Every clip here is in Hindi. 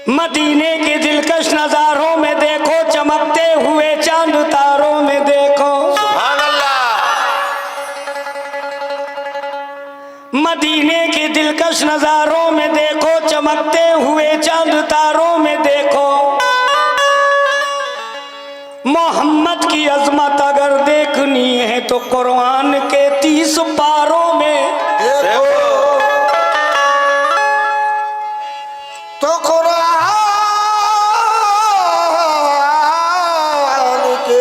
मदीने के दिलकश नजारों में देखो, चमकते हुए चांद तारों में देखो। सुभान अल्लाह। मदीने के दिलकश नजारों में देखो, चमकते हुए चांद तारों में देखो। मोहम्मद की अजमत अगर देखनी है तो कुरान के 30 पारों में देखो। तो कुरान के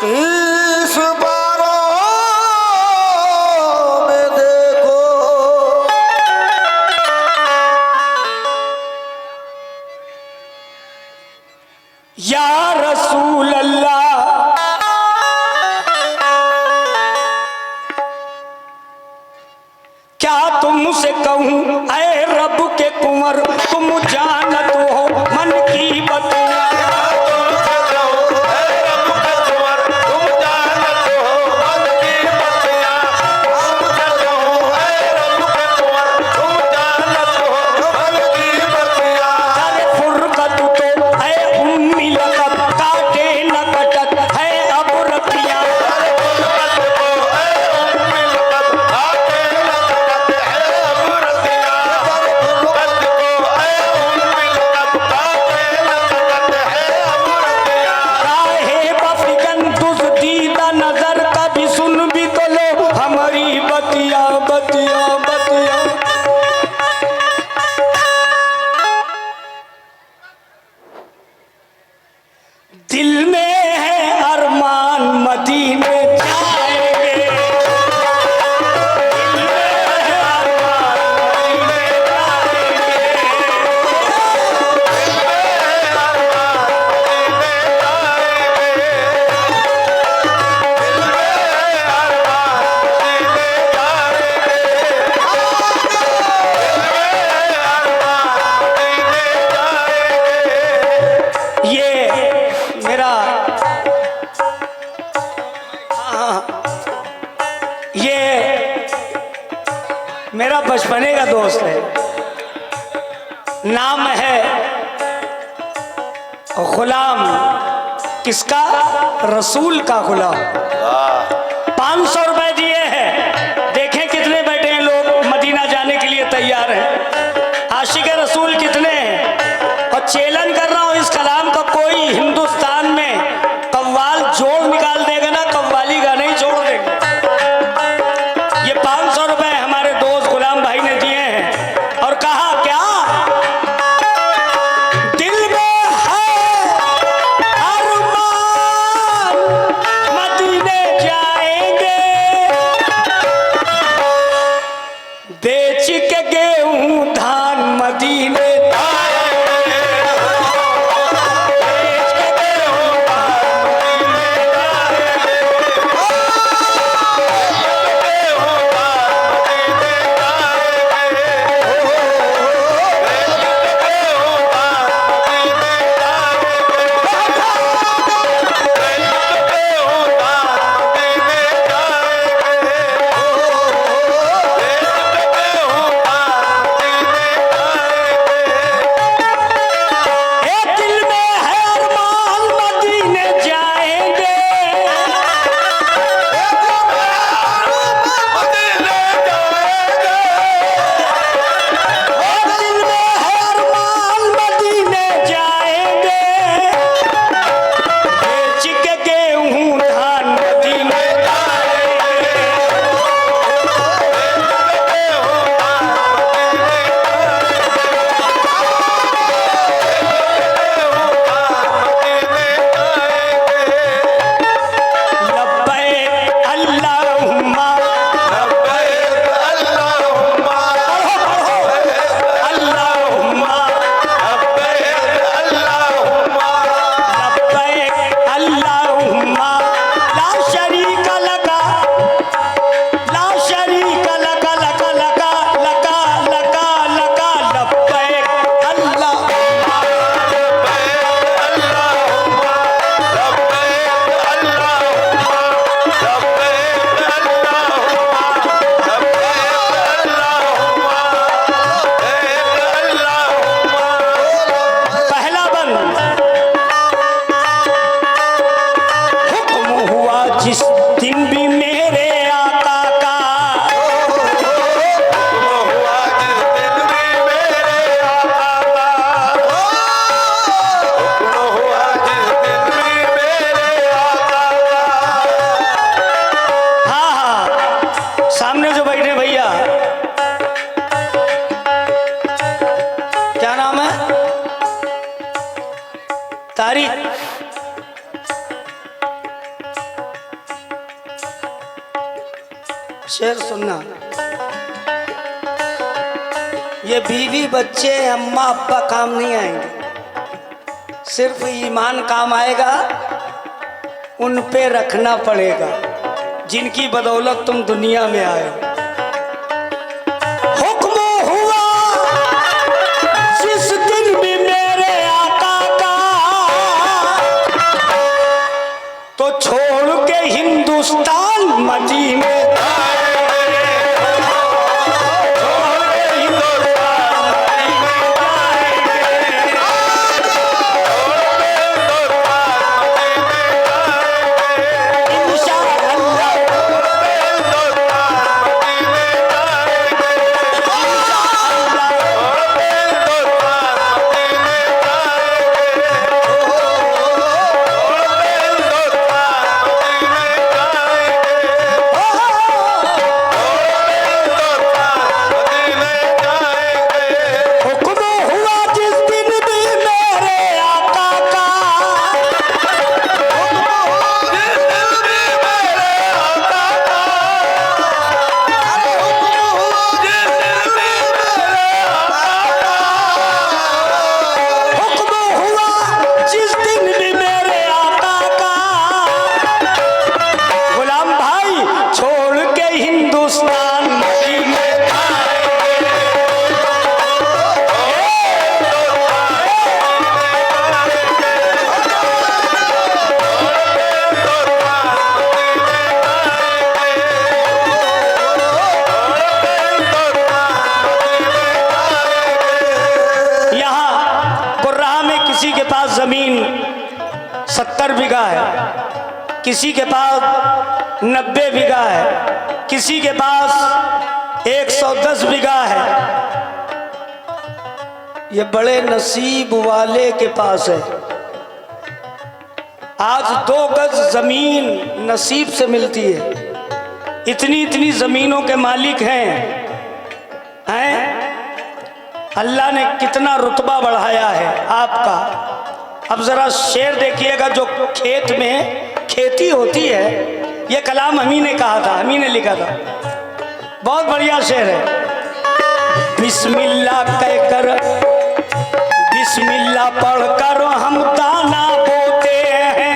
30 पारों में देखो। या रसूल अल्लाह, क्या तुमसे कहूं ऐ रब के कुंवर, तुम जानत हो मन की बतिया। अरे फुरकत तो ऐ उम्मी लकब, काटे न कटत है अब रतिया। काहे बफिकन तुझ दीदा नजर, कभी सुन भी तो लो हमारी बतिया बतिया बतिया। दिल में है अरमान मदीने जाएंगे। दिल में है अरमान मदीने जाएंगे। ये मेरा ये मेरा बचपने का दोस्त है, नाम है गुलाम। किसका? रसूल का गुलाम। 500 रुपए दिए हैं। देखें कितने बैठे हैं लोग मदीना जाने के लिए तैयार हैं। आशिक रसूल कितने हैं। और चैलेंज कर रहा हूं, इस कलाम का कोई हिंदुस्तान में कव्वाल जोड़ निकाल देगा ना, कव्वाली गाना ही छोड़ देगा। ये 500 रुपए हमारे दोस्त गुलाम भाई ने दिए हैं और कहा क्या, दिल में है अरमान मदीने जाएंगे, बेच के गेहूं धान मदीने तारीख शेर सुनना। ये बीवी बच्चे अम्मा अब्बा काम नहीं आएंगे, सिर्फ ईमान काम आएगा। उन पे रखना पड़ेगा जिनकी बदौलत तुम दुनिया में आए। हुक्म हुआ जिस दिन भी मेरे आका का, तो छोड़ के हिंदुस्तान मदीने जमीन 70 बीघा है, किसी के पास 90 बीघा है, किसी के पास 110 बीघा है। ये बड़े नसीब वाले के पास है। आज 2 गज जमीन नसीब से मिलती है। इतनी इतनी जमीनों के मालिक हैं अल्लाह ने कितना रुतबा बढ़ाया है आपका। अब जरा शेर देखिएगा, जो खेत में खेती होती है, ये कलाम हमी ने कहा था, हमी ने लिखा था। बहुत बढ़िया शेर है। बिस्मिल्लाह कहकर, बिस्मिल्लाह पढ़कर हम दाना बोते हैं।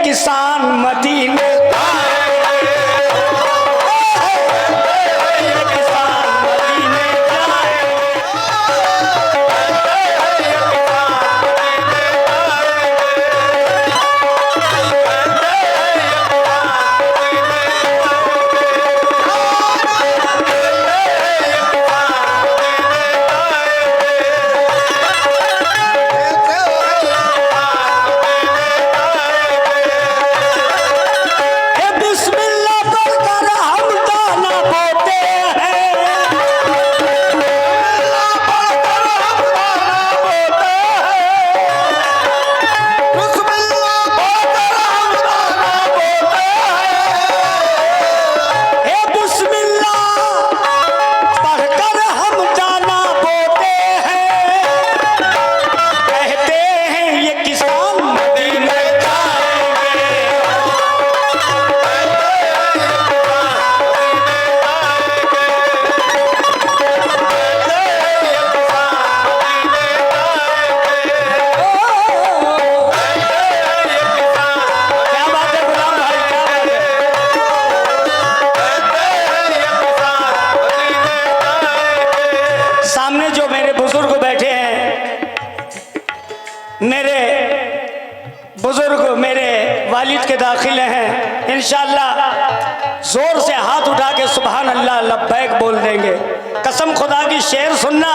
किसान मदीने बुजुर्ग मेरे वालिद के दाखिले हैं, इंशाअल्लाह जोर से हाथ उठा के सुभान अल्लाह लब्बैक बोल देंगे। कसम खुदा की शेर सुनना।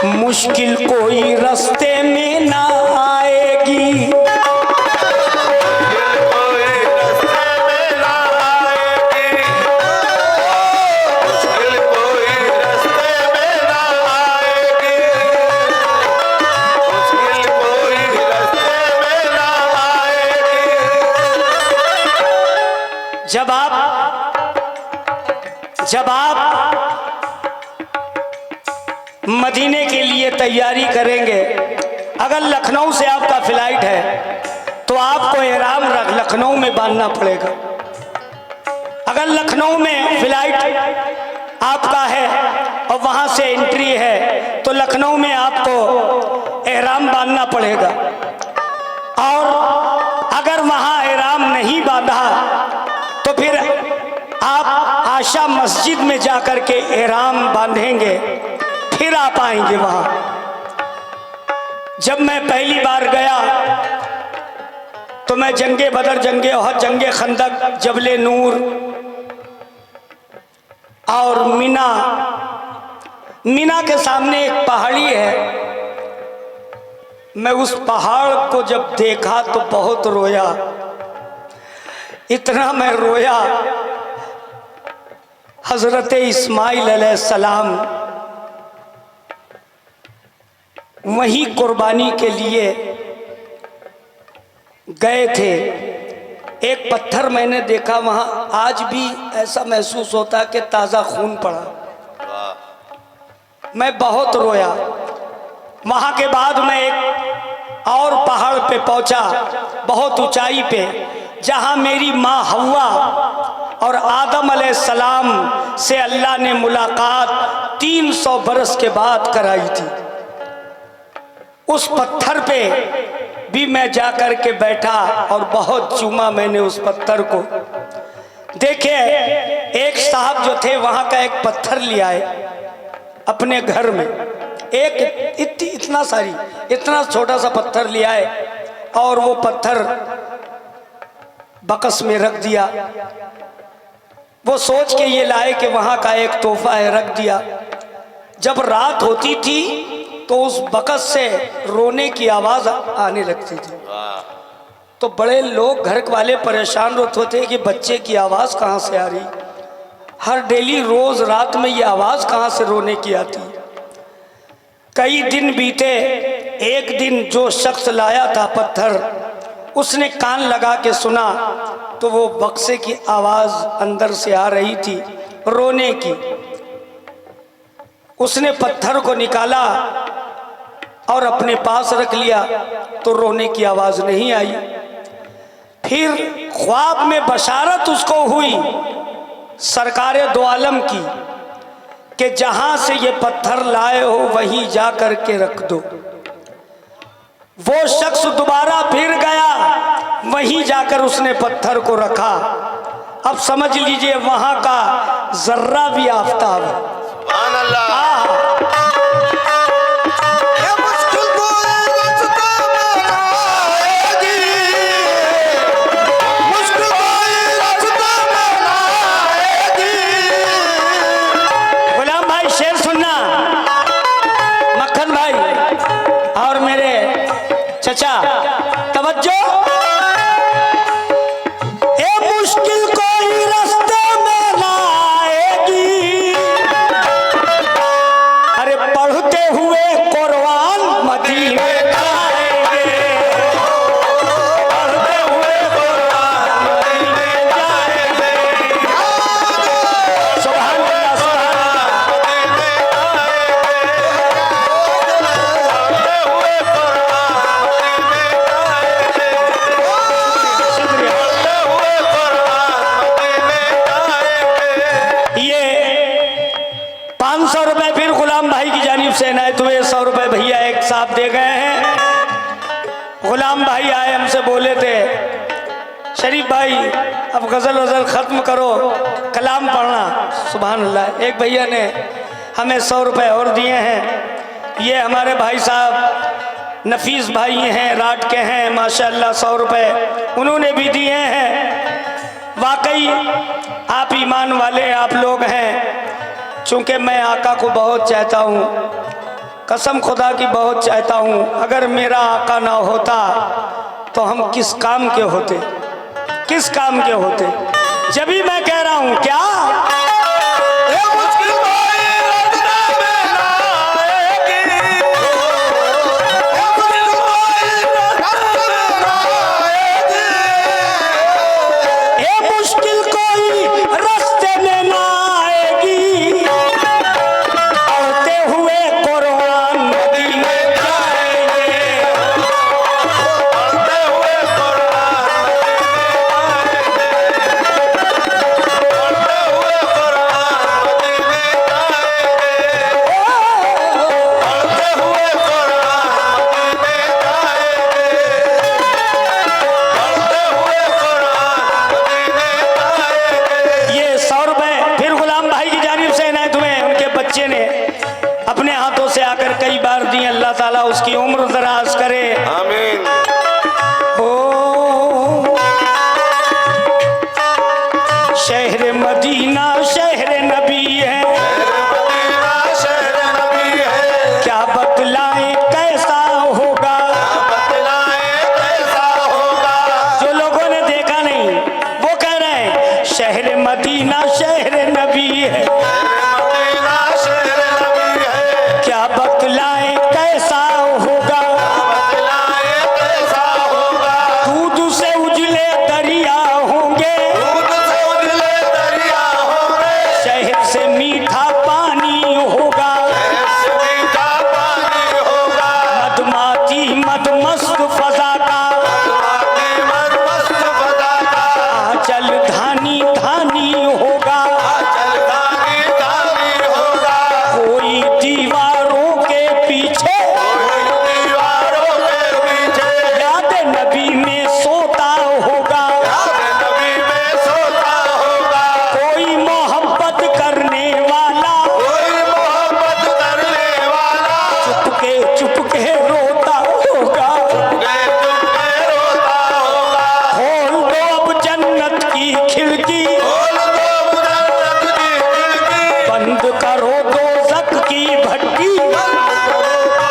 मुश्किल कोई रास्ते में ना आएगी, जब आप मदीने के लिए तैयारी करेंगे, अगर लखनऊ से आपका फ्लाइट है तो आपको एहराम लखनऊ में बांधना पड़ेगा। अगर लखनऊ में फ्लाइट आपका है और वहां से एंट्री है तो लखनऊ में आपको एहराम बांधना पड़ेगा। और अगर वहां एहराम नहीं बांधा तो फिर आप आशा मस्जिद में जाकर के एहराम बांधेंगे, फिर आप आएंगे वहां। जब मैं पहली बार गया तो मैं जंगे बदर, जंगे ओहद, जंगे खंदक, जबले नूर और मीना के सामने एक पहाड़ी है। मैं उस पहाड़ को जब देखा तो बहुत रोया, इतना मैं रोया। हजरत इस्माइल अलैहिस्सलाम वहीं कुर्बानी के लिए गए थे। एक पत्थर मैंने देखा वहां, आज भी ऐसा महसूस होता कि ताज़ा खून पड़ा। मैं बहुत रोया। वहां के बाद मैं एक और पहाड़ पे पहुंचा, बहुत ऊंचाई पे, जहां मेरी माँ हव्वा और आदम अलैहिस्सलाम से अल्लाह ने मुलाकात 300 बरस के बाद कराई थी। उस पत्थर पे भी मैं जाकर के बैठा और बहुत चूमा मैंने उस पत्थर को। देखिए, एक साहब जो थे वहां का एक पत्थर ले आए अपने घर में, एक इतना छोटा सा पत्थर ले आए और वो पत्थर बकस में रख दिया। वो सोच के ये लाए कि वहां का एक तोहफा है, रख दिया। जब रात होती थी तो उस बकस से रोने की आवाज आने लगती थी। तो बड़े लोग, घर वाले परेशान होते थे कि बच्चे की आवाज कहाँ से आ रही, हर डेली रोज रात में ये आवाज कहाँ से रोने की आती। कई दिन बीते। एक दिन जो शख्स लाया था पत्थर, उसने कान लगा के सुना तो वो बक्से की आवाज अंदर से आ रही थी, रोने की। उसने पत्थर को निकाला और अपने पास रख लिया तो रोने की आवाज नहीं आई। फिर ख्वाब में बशारत उसको हुई सरकारे दो आलम की कि जहां से ये पत्थर लाए हो वहीं जा कर के रख दो। वो शख्स दोबारा फिर गया, वहीं जाकर उसने पत्थर को रखा। अब समझ लीजिए वहां का जर्रा भी आफताब है। सुभान अल्लाह। चचा तवज्जो। ए मुश्किल कोई रास्ते में ना आएगी, अरे पढ़ते हुए कुरान मदीने जाएंगे, पढ़ते हुए कुरान मदीने जाएंगे। सुभान अल्लाह, तुम्हें 100 रुपए भैया एक साहब दे गए हैं। गुलाम भाई आए, हमसे बोले थे शरीफ भाई अब गजल वजल खत्म करो, कलाम पढ़ना। सुभान अल्लाह। एक भैया ने हमें 100 रुपए और दिए हैं। ये हमारे भाई साहब नफीस भाई हैं, राट के हैं, माशाल्लाह 100 रुपए उन्होंने भी दिए हैं। वाकई आप ईमान वाले आप लोग हैं। चूँकि मैं आका को बहुत चाहता हूँ, कसम खुदा की बहुत चाहता हूँ। अगर मेरा आका ना होता तो हम किस काम के होते, किस काम के होते। जब भी मैं कह रहा हूँ क्या उसकी उम्र दराज करे। आमीन। ओ शहर मदीना शहर नबी है, शहर नबी है। क्या बतलाएं कैसा होगा, बतलाएं कैसा होगा। जो लोगों ने देखा नहीं वो कह रहे हैं शहर मदीना शहर नबी है, मदीना शहर नबी है। क्या बतलाएं कैसा होगा, बतलाएं कैसा होगा। दूध से उजले दरिया होंगे, दूध से उजले दरिया होंगे। शहर से मीठा पानी होगा, ऐसे मीठा पानी होगा। मधमाती मदमस्त फजा का, आती मस्त फजा का। आंचल धानी धानी होगा, आंचल धानी धानी होगा। कोई दीवारों के पीछे कोई दीवारों के पीछे याद नबी में सोता होगा, याद नबी में सोता होगा। कोई मोहब्बत करने वाला कोई मोहब्बत करने वाला चुपके रोता होगा। चुपके रोता होगा। खोल दो अब जन्नत की खिड़की, खोल दो जन्नत की खिड़की। बंद करो दोज़ख की भट्टी, दोज़ख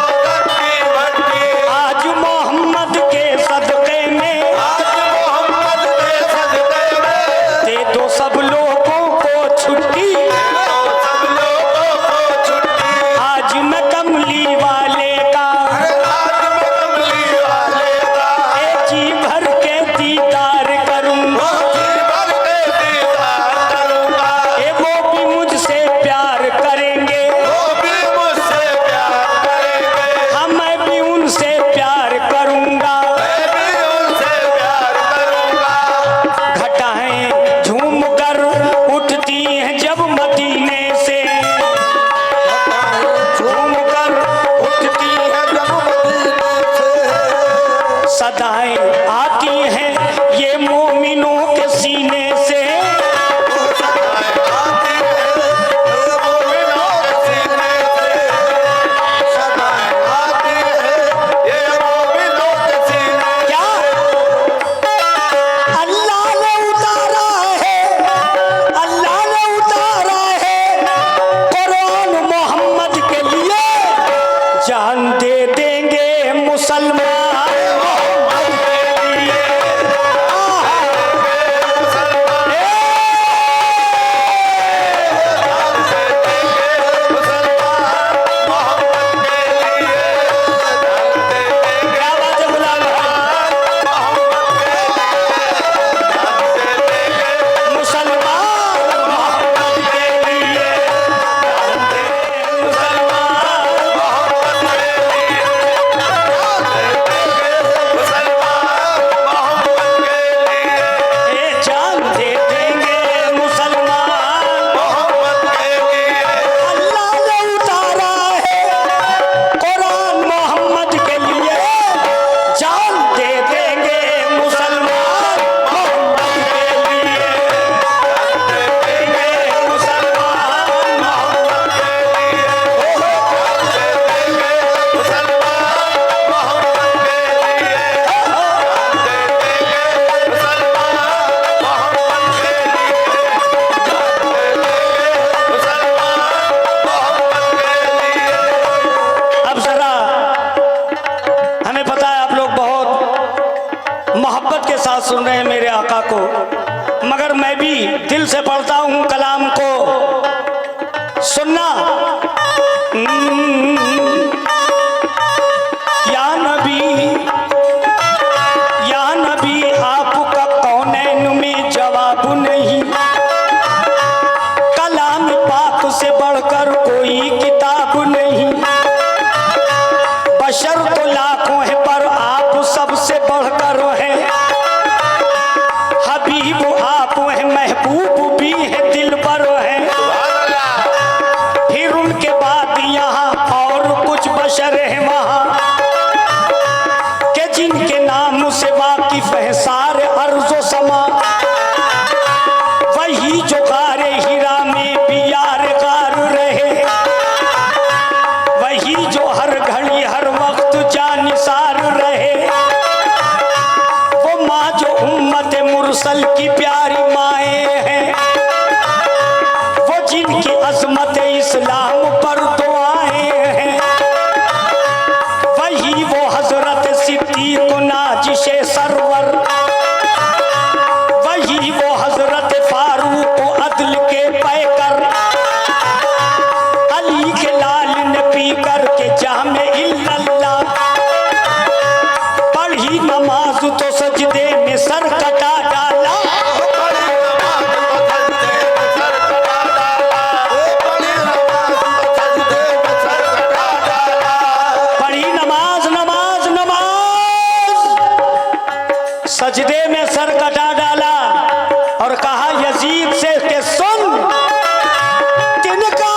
की भट्टी। आज मोहम्मद के सदक़े में आज मोहम्मद के सजदे में दे दो सब लोगों को छुट्टी, तो सब लोगों को छुट्टी। आज मैं कमली वाले का आज मैं कमली वाले का एक जी भर के दीदार करूंगा, जी भर के दीदार करूंगा। ए वो भी मुझसे प्यार करेंगे, वो भी मुझसे प्यार करेंगे। हाँ मैं भी उनसे प्यार करूंगा। मैं भी उनसे प्यार करूंगा। घटाएं झूम कर उठती हैं जब मदीने से, झूम कर उठती हैं जब मदीने से सदाएं आती हैं ये मोमिनों के सीने से, आती है ये मोमिनों के सीने से। सदाएं आती है ये मोमिनों के सीने से। क्या अल्लाह ने उतारा है, अल्लाह ने उतारा है कुरान मोहम्मद के लिए, जान दे देंगे मुसलमान मोहम्मद के लिए। क्या बात है गुलाम मुसलमान मोहम्मद के लिए, जान दे मुसलमान सुन रहे हैं मेरे आका को, मगर मैं भी दिल से पढ़ता हूँ कलाम को। सुनना। या नबी आपका कौनैन में जवाब नहीं, कलाम पाक से बढ़कर कोई किताब नहीं। बशर तो लाखों है पर आप सबसे बढ़कर हैं, हबीब आप हैं, महबूब भी है, दिल पर है। फिर उनके बाद यहाँ और कुछ बशर है वहाँ के जिनके नाम से वाकिफ है सारे अर्ज़ो समा। वही जो गारे हीरा में भी यार गार रहे, वही जो हर घड़ी हर वक्त जानिसार रहे। वो माँ जो उम्मत मुरसल की प्यारी माए हैं, वो जिनकी अजमत इस्लाम पर दुआएं हैं। वही वो हजरत सिद्दीक नाजिशे सरवर, वही वो हजरत फारूक अदल के पैकर। अली के लाल ने पी कर के जामे इल्लल्लाह, पढ़ी नमाज तो सजदे में सर कटा डाला। पढ़ी नमाज नमाज नमाज, सजदे में सर कटा डाला और कहा यजीद से के सुन, तिनका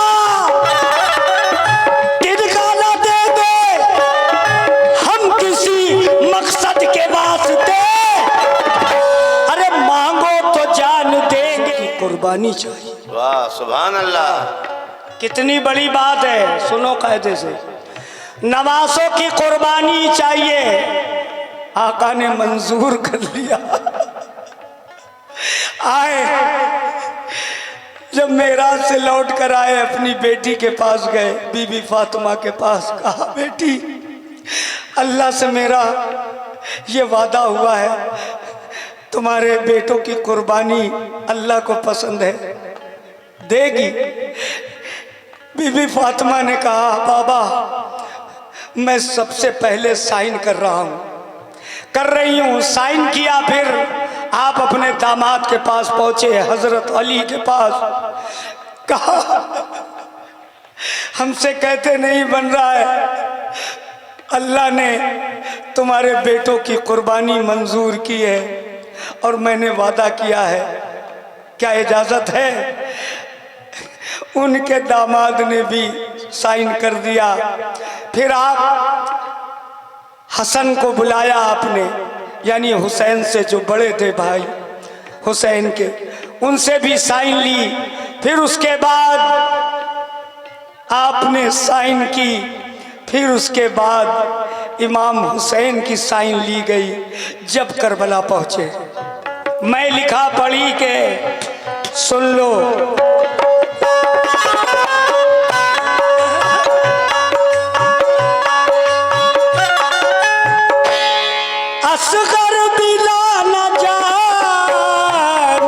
ना दे दे हम किसी मकसद के वास्ते, अरे मांगो तो जान देंगे, कुर्बानी चाहिए। वाह सुभान अल्लाह, कितनी बड़ी बात है, सुनो कायदे से। नवासों की कुर्बानी चाहिए, आका ने मंजूर कर लिया। आए जब मेराज से लौट कर आए, अपनी बेटी के पास गए, बीबी फातिमा के पास। कहा बेटी, अल्लाह से मेरा ये वादा हुआ है, तुम्हारे बेटों की कुर्बानी अल्लाह को पसंद है, देगी। बीबी फातिमा ने कहा बाबा मैं सबसे पहले साइन कर रही हूँ। साइन किया, फिर आप अपने दामाद के पास पहुंचे, हजरत अली के पास। कहा हमसे कहते नहीं बन रहा है, अल्लाह ने तुम्हारे बेटों की कुर्बानी मंजूर की है और मैंने वादा किया है, क्या इजाजत है? उनके दामाद ने भी साइन कर दिया। फिर आप हसन को बुलाया आपने, यानी हुसैन से जो बड़े थे भाई हुसैन के, उनसे भी साइन ली। फिर उसके बाद आपने साइन की, फिर उसके बाद इमाम हुसैन की साइन ली गई। जब करबला पहुंचे, मैं लिखा पढ़ी के सुन लो। असगर बिला न जान,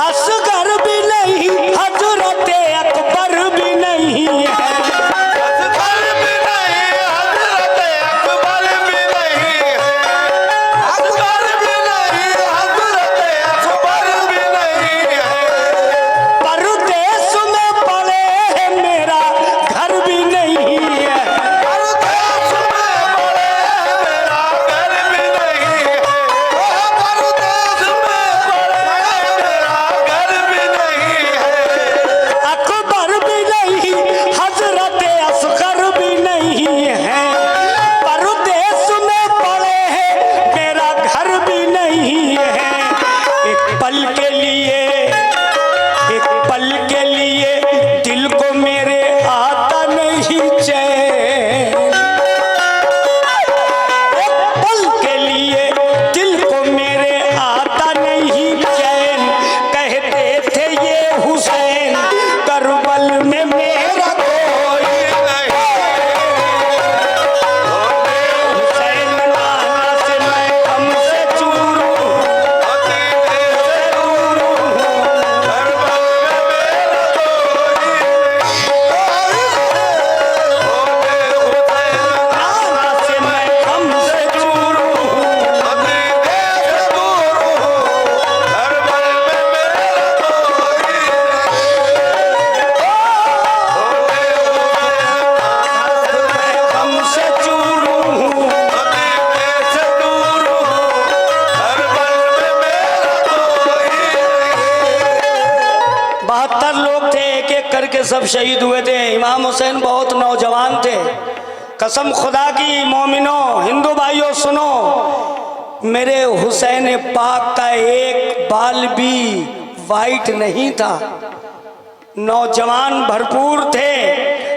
असगर भी नहीं, हजरत अकबर भी नहीं है। असगर भी नहीं, हजरत अकबर भी नहीं है। असगर भी नहीं, हजरत अकबर भी नहीं है। परदेश में पड़े हैं, मेरा घर भी नहीं है। परदेश में पड़े हैं, मेरा घर भी नहीं है। परदेश में पड़े हैं, मेरा घर भी नहीं है। अकबर भी नहीं, हजरत असगर भी नहीं है। परदेश में पड़े हैं, मेरा घर भी नहीं है। एक पल के लिए, एक पल के लिए दिल को मेरे आता नहीं चैन। एक पल के लिए दिल को मेरे आता नहीं चैन। कहते थे ये हुसैन करबल में मेरा 72 लोग थे, एक एक करके सब शहीद हुए थे। इमाम हुसैन बहुत नौजवान थे। कसम खुदा की मोमिनों, हिंदू भाइयों सुनो, मेरे हुसैन पाक का एक बाल भी वाइट नहीं था। नौजवान भरपूर थे,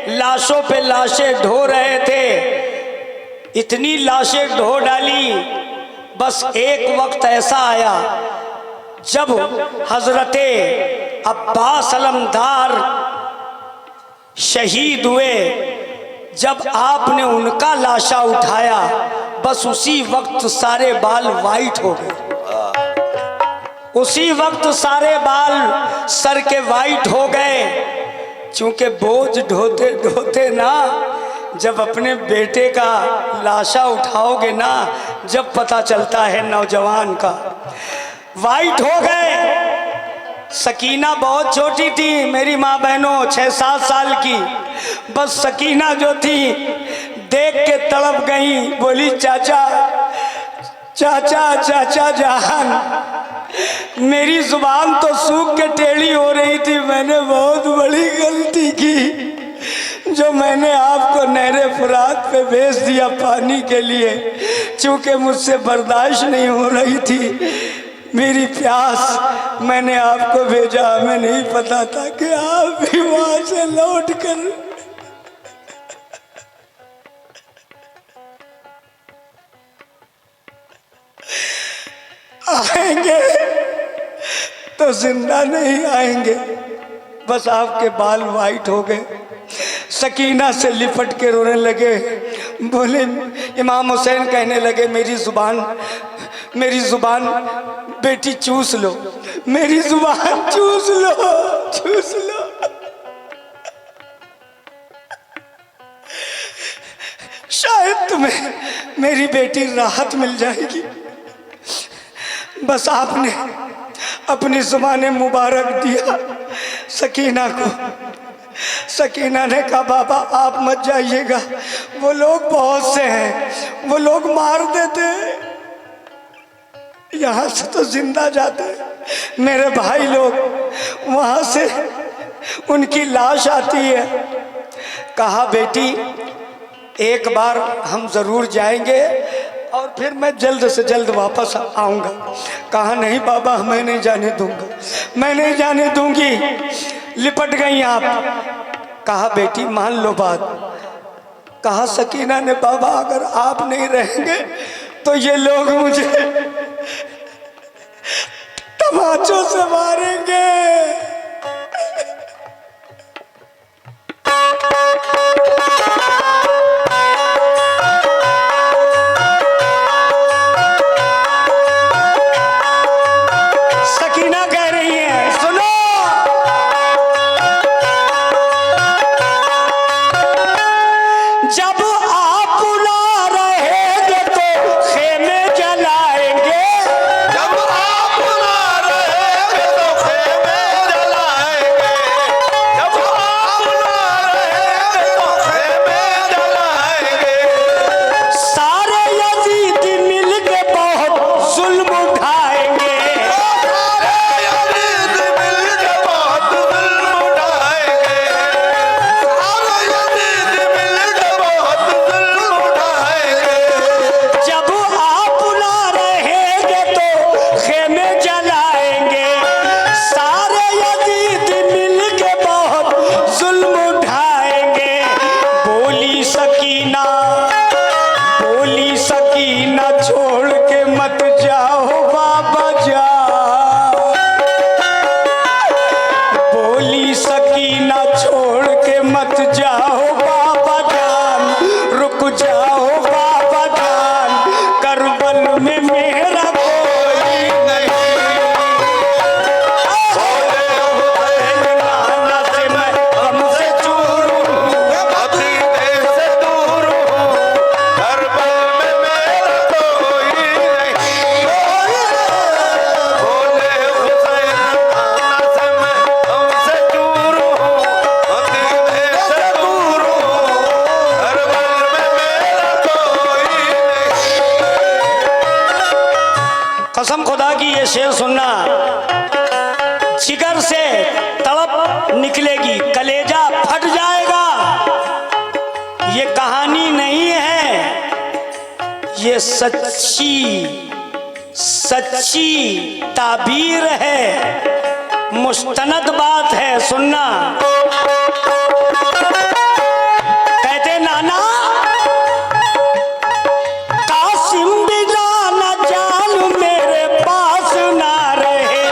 लाशों पे लाशें ढो रहे थे। इतनी लाशें ढो डाली, बस एक वक्त ऐसा आया जब हजरते अब्बास अलमदार शहीद हुए। जब आपने उनका लाशा उठाया, बस उसी वक्त सारे बाल वाइट हो गए। उसी वक्त सारे बाल सर के वाइट हो गए। क्योंकि बोझ ढोते ढोते ना, जब अपने बेटे का लाशा उठाओगे ना, जब पता चलता है नौजवान का। वाइट हो गए। सकीना बहुत छोटी थी, मेरी माँ बहनों 6-7 साल की। बस सकीना जो थी देख के तड़प गई, बोली चाचा चाचा चाचा जान, मेरी जुबान तो सूख के टेढ़ी हो रही थी। मैंने बहुत बड़ी गलती की जो मैंने आपको नहरे फुरात पे भेज दिया पानी के लिए, क्योंकि मुझसे बर्दाश्त नहीं हो रही थी मेरी प्यास। मैंने आपको भेजा, हमें नहीं पता था कि आप भी वहां से लौट कर आएंगे तो जिंदा नहीं आएंगे। बस आपके बाल वाइट हो गए। सकीना से लिपट के रोने लगे। बोले, इमाम हुसैन कहने लगे, मेरी जुबान बेटी चूस लो, मेरी जुबान चूस लो, चूस लो। शायद तुम्हें मेरी बेटी राहत मिल जाएगी। बस आपने अपनी जुबान मुबारक दिया सकीना को। सकीना ने कहा, बाबा आप मत जाइएगा, वो लोग बहुत से हैं, वो लोग मार देते हैं, यहाँ से तो जिंदा जाते हैं। मेरे भाई लोग वहाँ से उनकी लाश आती है। कहा, बेटी एक बार हम ज़रूर जाएंगे और फिर मैं जल्द से जल्द वापस आऊँगा। कहा, नहीं बाबा, मैं नहीं जाने दूंगा, मैं नहीं जाने दूंगी। लिपट गई आप। कहा, बेटी मान लो बात। कहा सकीना ने, बाबा अगर आप नहीं रहेंगे तो ये लोग मुझे तमाचों से मारेंगे। सकीना कह रही है, सुनो, जब आप ना रहेंगे तो खेमे जलाएंगे। जब आप ना रहेंगे तो खेमे निकलेगी, कलेजा फट जाएगा। ये कहानी नहीं है, ये सच्ची ताबीर है, मुस्तनद बात है, सुनना। कहते नाना कासिम बिना न जान मेरे पास ना रहे,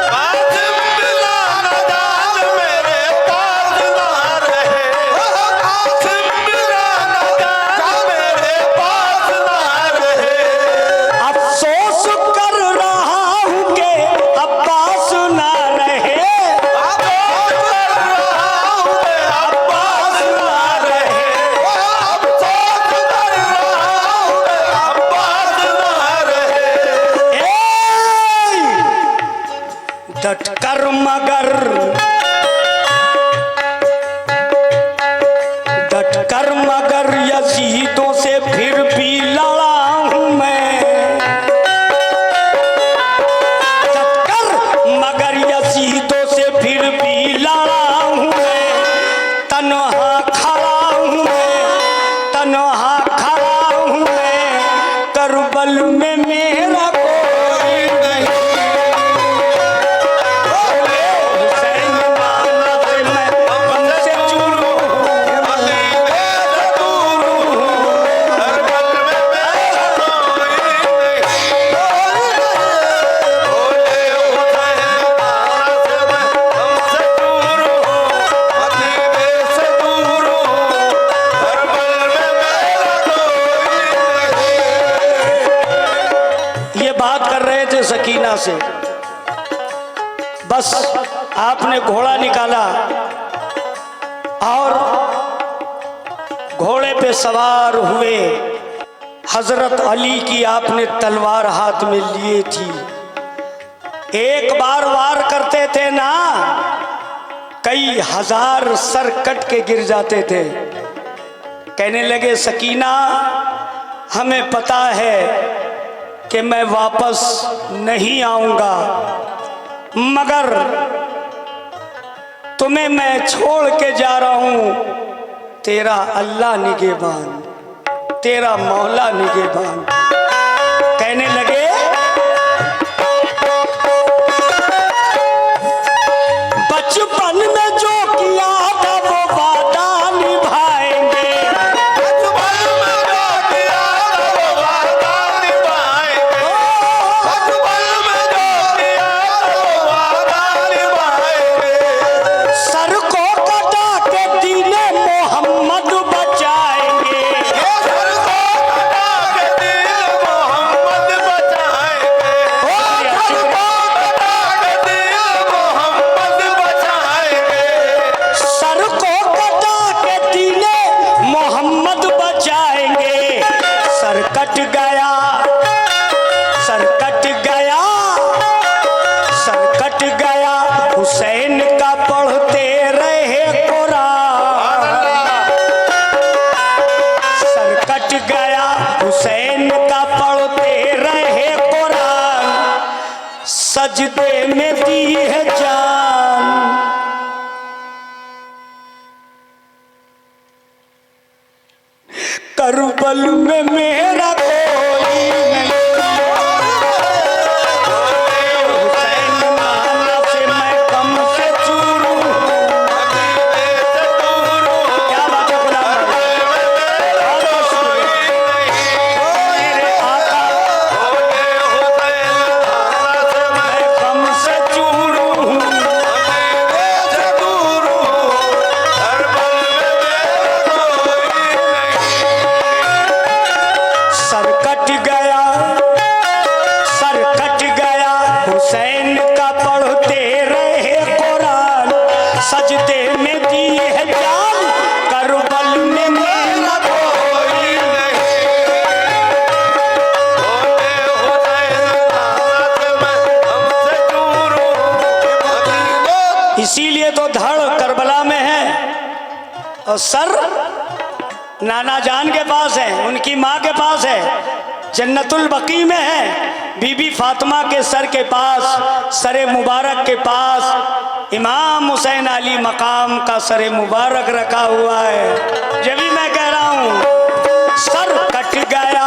कासिम बिना न जान मेरे पास ना रहे, कासिम बिना न जान मेरे पास ना रहे। अफसोस कर रहा हूँ कि अब्बास ना रहे, अफसोस कर रहा हूँ कि अब्बास ना रहे, अफसोस कर रहा हूँ कि अब्बास ना रहे। डटकर मगर यजीदों से फिर भी लड़ा हूं मैं, डटकर मगर यजीदों से फिर भी लड़ा हूं मैं, तन्हा खड़ा हूं मैं, तन्हा खड़ा हूं मैं, करबल में मेरा कोई नहीं। हुसैन नाना से मैं गम से चूर हूं, मदीने से दूर हूँ, करबल में मेरा कोई नहीं। बोले हुसैन नाना से मैं गम से दूर हूँ, मदीने से दूर हूँ, करबल में मेरा कोई नहीं। ये बात कर रहे थे सकीना से। बस आपने घोड़ा निकाला और घोड़े पे सवार हुए। हजरत अली की आपने तलवार हाथ में लिए थी। एक बार वार करते थे ना, कई हजार सर कट के गिर जाते थे। कहने लगे सकीना हमें पता है कि मैं वापस नहीं आऊंगा, मगर तुम्हें मैं छोड़ के जा रहा हूं, तेरा अल्लाह निगहबान, तेरा मौला निगहबान। कहने लगे बचपन में जो किया था वो वादा निभाएंगे, बचपन में जो किया था वो वादा निभाएंगे, बचपन में जो किया था वो वादा निभाएंगे। सर को कटा के दीने मोहम्मद बचाएंगे, ये सर को कटा के दीन मोहम्मद बचाएंगे, सर को कटा के दीन मोहम्मद बचाएंगे। सर को कटा के दीने मोहम्मद बचाएंगे। सर कट गया, सर कट गया, सर कट गया, हुसैन का पढ़ते रहे कुरान। सर कट गया, हुसैन का पढ़ते रहे कुरान, सजदे में दी है जान। करबल में मेरा कोई नहीं, हुसैन नाना से मैं गम से चूर हूं। मदीने से दूर हूँ, क्या बात है गुलाम भाई? बहुत बहुत शुक्रिया। मेरे आका बोले हुसैन नाना से मैं मैं गम से चूर हूं। मदीने से दूर हूँ, करबल में मेरा कोई नहीं। सर कट गया, सर कट गया, हुसैन का पढ़ते रहे कुरान, सजदे में दी है जान, करबल में मेरा कोई नहीं। बोले हुसैन नाना से मैं हमसे दूर हूँ, मदीने। इसीलिए तो धड़ करबला में है और सर नाना जान के पास है, उनकी माँ के पास है, जन्नतुल बकी में है, बीबी फातिमा के सर के पास, सरे मुबारक के पास इमाम हुसैन अली मकाम का सर मुबारक रखा हुआ है। जब भी मैं कह रहा हूँ सर कट गया